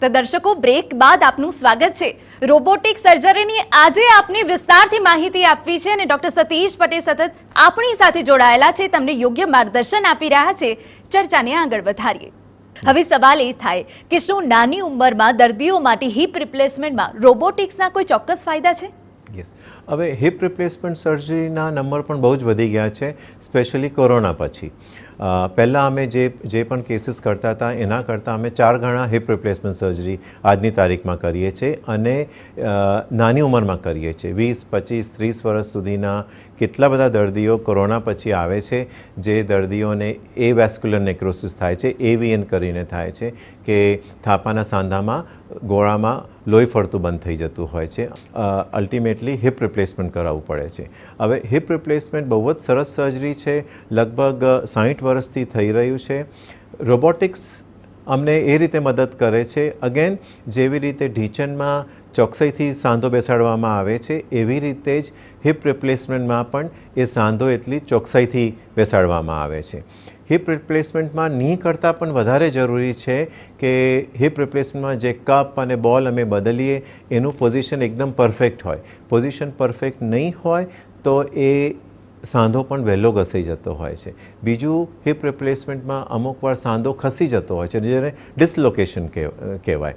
તો દર્શકો, બ્રેક બાદ આપનું સ્વાગત છે. રોબોટિક સર્જરીની આજે આપને વિસ્તારથી માહિતી આપવી છે અને ડોક્ટર સતીશ પટેલ સતત આપણી સાથે જોડાયેલા છે, તમને યોગ્ય માર્ગદર્શન આપી રહ્યા છે. ચર્ચાને આગળ વધારીએ. હવે સવાલ એ થાય કે શું નાની ઉંમરમાં દર્દીઓ માટે હિપ રિપ્લેસમેન્ટમાં રોબોટિક્સના કોઈ ચોક્કસ ફાયદા છે? યસ, હવે હિપ રિપ્લેસમેન્ટ સર્જરીના નંબર પણ બહુ જ વધી ગયા છે, સ્પેશિયલી કોરોના પછી. પહેલાં અમે જે પણ કેસીસ કરતા હતા એના કરતાં અમે 4 ગણા હિપ રિપ્લેસમેન્ટ સર્જરી આજની તારીખમાં કરીએ છીએ અને નાની ઉંમરમાં કરીએ છીએ. 20, 25, 30 વર્ષ સુધીના કેટલા બધા દર્દીઓ કોરોના પછી આવે છે, જે દર્દીઓને એવેસ્ક્યુલર નેક્રોસિસ થાય છે, એવીએન કરીને થાય છે, કે થાપાના સાંધામાં ગોળામાં લોહી ફરતું બંધ થઈ જતું હોય છે. અલ્ટિમેટલી હિપ રિપ્લેસમેન્ટ કરાવવું પડે છે. હવે હિપ રિપ્લેસમેન્ટ બહુ જ સરસ સર્જરી છે, લગભગ 60 વર્ષથી થઈ રહ્યું છે. રોબોટિક્સ અમને એ રીતે મદદ કરે છે, અગેન જેવી રીતે ઢીંચણમાં ચોકસાઈથી સાંધો બેસાડવામાં આવે છે, એવી રીતે જ હિપ રિપ્લેસમેન્ટમાં પણ એ સાંધો એટલી ચોકસાઈથી બેસાડવામાં આવે છે. હિપ રિપ્લેસમેન્ટમાં ની કરતાં પણ વધારે જરૂરી છે કે હિપ રિપ્લેસમેન્ટમાં જે કપ અને બોલ અમે બદલીએ એનું પોઝિશન એકદમ પરફેક્ટ હોય. પોઝિશન પરફેક્ટ નહીં હોય તો એ સાંધો પણ વહેલો ઘસાઈ જતો હોય છે. બીજું, હિપ રિપ્લેસમેન્ટમાં અમુક વાર સાંધો ખસી જતો હોય છે, જેને ડિસલોકેશન કહેવાય.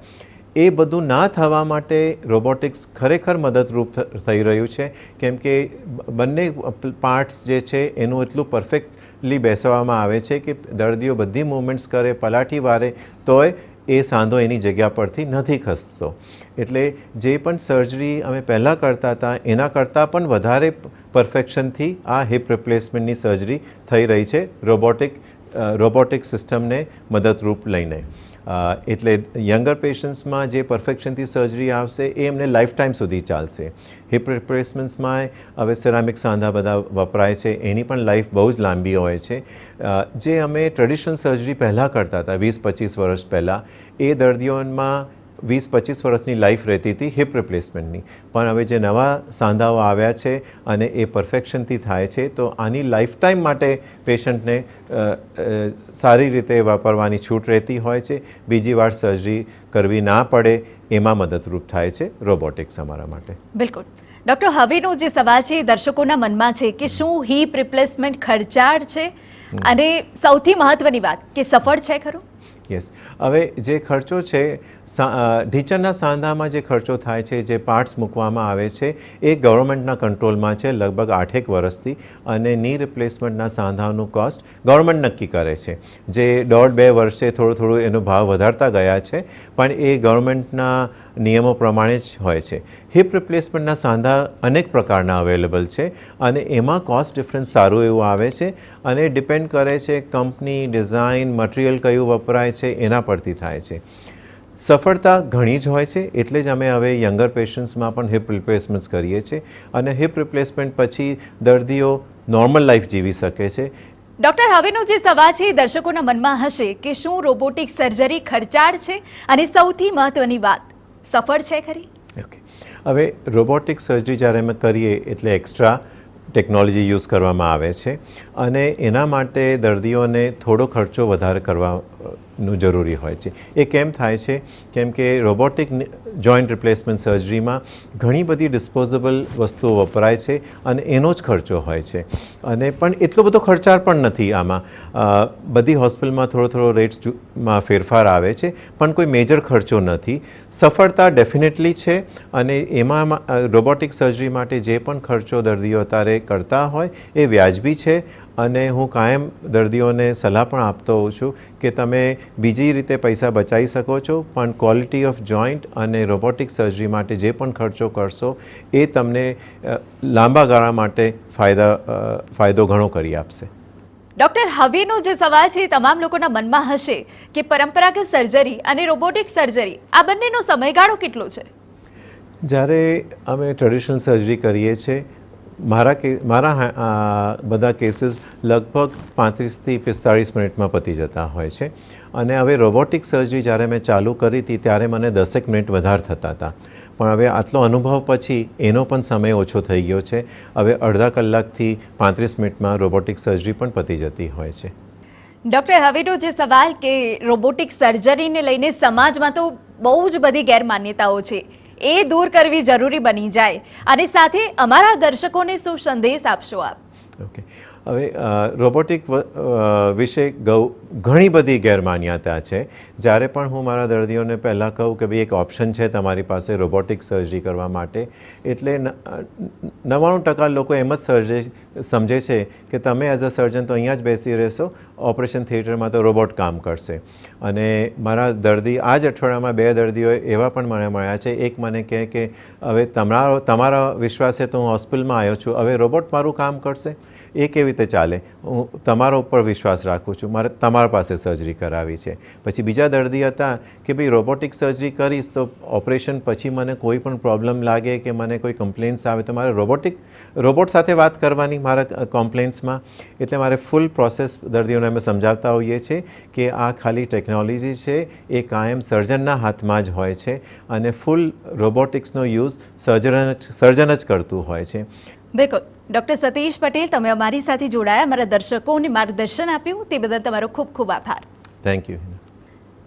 એ બધું ના થવા માટે રોબોટિક્સ ખરેખર મદદરૂપ થઈ રહ્યું છે, કેમ કે બંને પાર્ટ્સ જે છે એનું એટલું પરફેક્ટલી બેસવામાં આવે છે કે દર્દીઓ બધી મૂવમેન્ટ્સ કરે, પલાઠી વારે, તોય એ સાંધો એની જગ્યા પરથી નથી ખસતો. એટલે જે પણ સર્જરી અમે પહેલાં કરતા હતા એના કરતાં પણ વધારે પરફેક્શનથી આ હિપ રિપ્લેસમેન્ટની સર્જરી થઈ રહી છે રોબોટિક સિસ્ટમને મદદરૂપ લઈને. એટલે યંગર પેશન્ટ્સમાં જે પરફેક્શનથી સર્જરી આવશે એ એમને લાઈફ ટાઈમ સુધી ચાલશે. હિપ રિપ્લેસમેન્ટ્સમાં હવે સિરામિક સાંધા બધા વપરાય છે, એની પણ લાઈફ બહુ જ લાંબી હોય છે. જે અમે ટ્રેડિશનલ સર્જરી પહેલાં કરતા હતા 20-25 વર્ષ પહેલાં, એ દર્દીઓમાં 20-25 વર્ષની લાઈફ રહેતી હતી હિપ રિપ્લેસમેન્ટની. પણ હવે જે નવા સાંધાઓ આવ્યા છે અને એ પરફેક્શનથી થાય છે, તો આની લાઈફ ટાઈમ માટે પેશન્ટને સારી રીતે વાપરવાની છૂટ રહેતી હોય છે. બીજી વાર સર્જરી કરવી ના પડે એમાં મદદરૂપ થાય છે રોબોટિક્સ અમારા માટે. બિલકુલ. ડૉક્ટર, હવેનો જે સવાલ છે દર્શકોના મનમાં છે કે શું હિપ રિપ્લેસમેન્ટ ખર્ચાળ છે, અને સૌથી મહત્વની વાત કે સફળ છે ખરું? યસ, હવે જે ખર્ચો છે, ઢીંચણના સાંધામાં જે ખર્ચો થાય છે, જે પાર્ટ્સ મૂકવામાં આવે છે, એ ગવર્મેન્ટના કંટ્રોલમાં છે લગભગ 8-1 વર્ષથી, અને ની રિપ્લેસમેન્ટના સાંધાનું કોસ્ટ ગવર્મેન્ટ નક્કી કરે છે, જે 1.5-2 વર્ષે થોડું એનો ભાવ વધારતા ગયા છે, પણ એ ગવર્મેન્ટના નિયમો પ્રમાણે જ હોય છે. હિપ રિપ્લેસમેન્ટના સાંધા અનેક પ્રકારના અવેલેબલ છે અને એમાં કોસ્ટ ડિફરન્સ સારું એવું આવે છે, અને ડિપેન્ડ કરે છે કંપની, ડિઝાઇન, મટીરિયલ કયું વપરાય છે એના પરથી થાય છે. સફળતા ઘણી જ હોય છે, એટલે જ અમે હવે યંગર પેશન્ટ્સમાં પણ હિપ રિપ્લેસમેન્ટ્સ કરીએ છીએ, અને હિપ રિપ્લેસમેન્ટ પછી દર્દીઓ નોર્મલ લાઈફ જીવી શકે છે. ડૉક્ટર, હવેનો જે સવાલ છે દર્શકોના મનમાં હશે કે શું રોબોટિક સર્જરી ખર્ચાળ છે, અને સૌથી મહત્વની વાત, સફળ છે ખરી? ઓકે, હવે રોબોટિક સર્જરી જ્યારે અમે કરીએ એટલે એક્સ્ટ્રા ટેકનોલોજી યુઝ કરવામાં આવે છે, અને એના માટે દર્દીઓને થોડો ખર્ચો વધારે કરવાનું જરૂરી હોય છે. એ કેમ થાય છે? કેમ કે રોબોટિક જોઈન્ટ રિપ્લેસમેન્ટ સર્જરીમાં ઘણી બધી ડિસ્પોઝેબલ વસ્તુઓ વપરાય છે, અને એનો જ ખર્ચો હોય છે. અને પણ એટલો બધો ખર્ચાળ પણ નથી આમાં. બધી હોસ્પિટલમાં થોડો રેટ્સમાં ફેરફાર આવે છે, પણ કોઈ મેજર ખર્ચો નથી. સફળતા ડેફિનેટલી છે, અને એમાં રોબોટિક સર્જરી માટે જે પણ ખર્ચો દર્દીઓ અત્યારે કરતા હોય એ વ્યાજબી છે. અને હું કાયમ દર્દીઓને સલાહ પણ આપતો હોઉં છું કે તમે બીજી રીતે પૈસા બચાવી શકો છો, પણ ક્વોલિટી ઓફ જોઈન્ટ અને રોબોટિક સર્જરી માટે જે પણ ખર્ચો કરશો એ તમને લાંબા ગાળા માટે ફાયદો ઘણો કરી આપશે. ડૉક્ટર, હવેનો જે સવાલ છે તમામ લોકોના મનમાં હશે કે પરંપરાગત સર્જરી અને રોબોટિક સર્જરી આ બંનેનો સમયગાળો કેટલો છે? જ્યારે અમે ટ્રેડિશનલ સર્જરી કરીએ છીએ, મારા બધા કેસીસ લગભગ 35થી 45 મિનિટમાં પતી જતા હોય છે, અને હવે રોબોટિક સર્જરી જ્યારે મેં ચાલુ કરી હતી ત્યારે મને 10 મિનિટ વધારે થતા હતા, પણ હવે આટલો અનુભવ પછી એનો પણ સમય ઓછો થઈ ગયો છે. હવે અડધા કલાકથી 35 મિનિટમાં રોબોટિક સર્જરી પણ પતી જતી હોય છે. ડૉક્ટર, હવેનો જે સવાલ કે રોબોટિક સર્જરીને લઈને સમાજમાં તો બહુ જ બધી ગેરમાન્યતાઓ છે એ દૂર કરવી જરૂરી બની જાય, અને સાથે અમારા દર્શકોને શું સંદેશ આપશો આપ? ઓકે, હવે રોબોટિક વિશે ઘણી બધી ગેરમાન્યતા છે. જ્યારે પણ હું મારા દર્દીઓને પહેલાં કહું કે ભાઈ એક ઓપ્શન છે તમારી પાસે રોબોટિક સર્જરી કરવા માટે, એટલે 99% લોકો એમ જ સમજે છે કે તમે એઝ અ સર્જન તો અહીંયા જ બેસી રહેશો, ઓપરેશન થિયેટરમાં તો રોબોટ કામ કરશે. અને મારા દર્દી આ જ અઠવાડિયામાં 2 દર્દીઓ એવા પણ મને મળ્યા છે. એક મને કહે કે હવે તમારા વિશ્વાસે તો હું હોસ્પિટલમાં આવ્યો છું, હવે રોબોટ મારું કામ કરશે? એ કેવી રીતે ચાલે? હું તમારા ઉપર વિશ્વાસ રાખું છું, મારે તમારા પાસે સર્જરી કરાવી છે. પછી બીજા દર્દી હતા કે ભાઈ રોબોટિક સર્જરી કરીશ તો ઓપરેશન પછી મને કોઈ પણ પ્રોબ્લેમ લાગે કે મને કોઈ કમ્પ્લેન્ટ્સ આવે તો મારે રોબોટ સાથે વાત કરવાની મારા કોમ્પ્લેન્ટ્સમાં. એટલે મારે ફૂલ પ્રોસેસ દર્દીઓને અમે સમજાવતા હોઈએ છીએ કે આ ખાલી ટેકનોલોજી છે, એ કાયમ સર્જનના હાથમાં જ હોય છે, અને ફૂલ રોબોટિક્સનો યુઝ સર્જન જ કરતું હોય છે. બિલકુલ. ડૉક્ટર સતીશ પટેલ, તમે અમારી સાથે જોડાયા, અમારા દર્શકોને માર્ગદર્શન આપ્યું, તે બદલ તમારો ખૂબ ખૂબ આભાર. Thank you.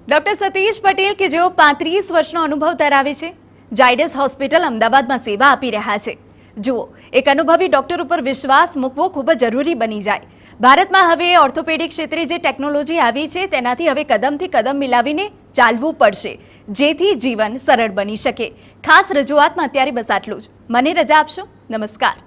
Doctor Satish Patel કે જેઓ 35 વર્ષનો અનુભવ ધરાવે છે, ઝાયડસ હોસ્પિટલ અમદાવાદમાં સેવા આપી રહ્યા છે. જુઓ, એક અનુભવી ડૉક્ટર ઉપર વિશ્વાસ મૂકવો ખૂબ જ જરૂરી બની જાય. ભારતમાં હવે ઓર્થોપેડિક ક્ષેત્રે જે ટેકનોલોજી આવી છે તેનાથી હવે કદમથી કદમ મિલાવીને ચાલવું પડશે, જેથી જીવન સરળ બની શકે. ખાસ રજૂઆતમાં અત્યારે બસ આટલું જ. મને રજા આપશો. નમસ્કાર.